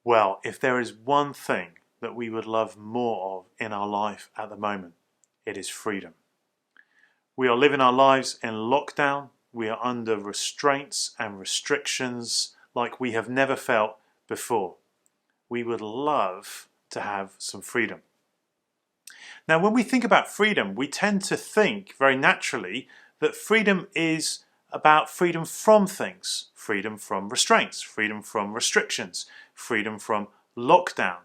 Well, if there is one thing that we would love more of in our life at the moment, it is freedom. We are living our lives in lockdown. We are under restraints and restrictions like we have never felt before. We would love to have some freedom. Now, when we think about freedom, we tend to think very naturally that freedom is about freedom from things, freedom from restraints, freedom from restrictions, freedom from lockdown,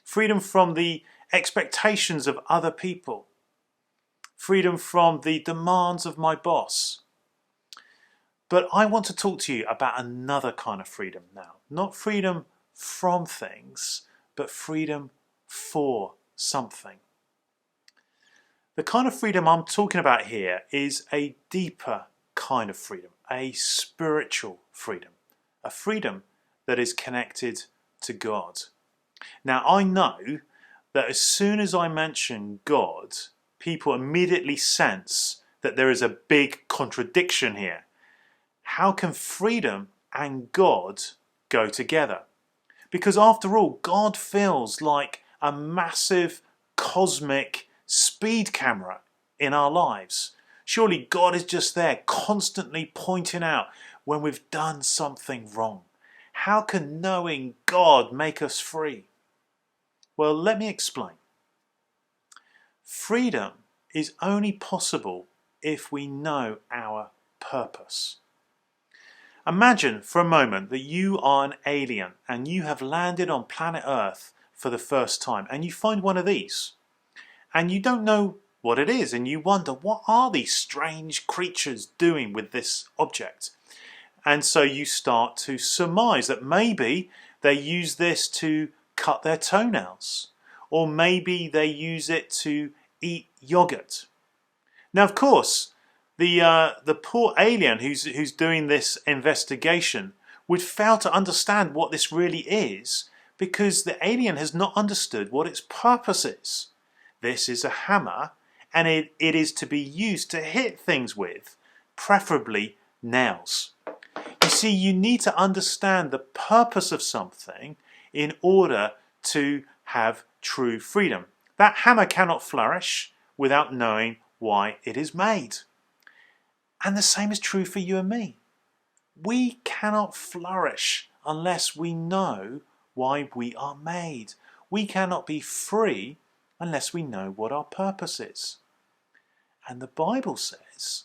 freedom from the expectations of other people, freedom from the demands of my boss. But I want to talk to you about another kind of freedom now. Not freedom from things, but freedom for something. The kind of freedom I'm talking about here is a deeper kind of freedom, a spiritual freedom, a freedom that is connected to God. Now, I know that as soon as I mention God, people immediately sense that there is a big contradiction here. How can freedom and God go together? Because after all, God feels like a massive cosmic speed camera in our lives. Surely God is just there constantly pointing out when we've done something wrong. How can knowing God make us free? Well, let me explain. Freedom is only possible if we know our purpose. Imagine for a moment that you are an alien and you have landed on planet Earth for the first time and you find one of these and you don't know what it is and you wonder, what are these strange creatures doing with this object? And so you start to surmise that maybe they use this to cut their toenails, or maybe they use it to eat yogurt. Now, of course, the poor alien who's doing this investigation would fail to understand what this really is, because the alien has not understood what its purpose is. This is a hammer, and it is to be used to hit things with, preferably nails. You see, you need to understand the purpose of something in order to have true freedom. That hammer cannot flourish without knowing why it is made. And the same is true for you and me. We cannot flourish unless we know why we are made. We cannot be free unless we know what our purpose is. And the Bible says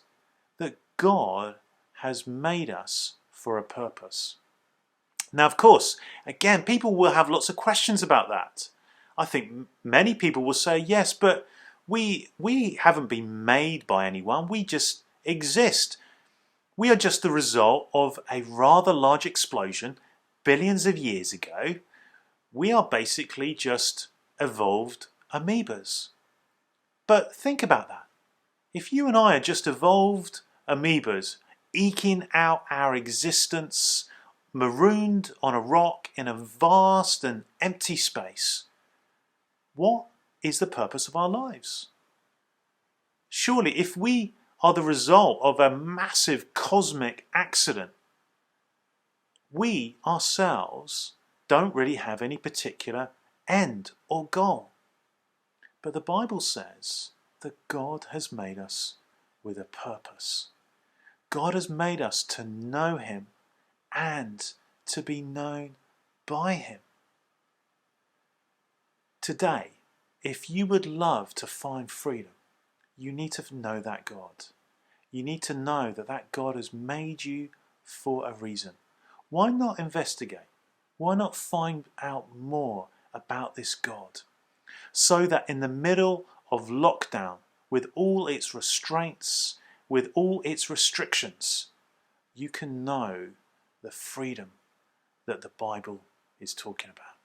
that God has made us for a purpose. Now, of course, again, people will have lots of questions about that. I think many people will say, yes, but we haven't been made by anyone. We just exist. We are just the result of a rather large explosion billions of years ago. We are basically just evolved amoebas. But think about that. If you and I are just evolved amoebas eking out our existence, marooned on a rock in a vast and empty space, what is the purpose of our lives? Surely, if we are the result of a massive cosmic accident, we ourselves don't really have any particular end or goal. But the Bible says that God has made us with a purpose. God has made us to know Him and to be known by Him. Today, if you would love to find freedom, you need to know that God. You need to know that that God has made you for a reason. Why not investigate? Why not find out more about this God? So that in the middle of lockdown, with all its restraints, with all its restrictions, you can know the freedom that the Bible is talking about.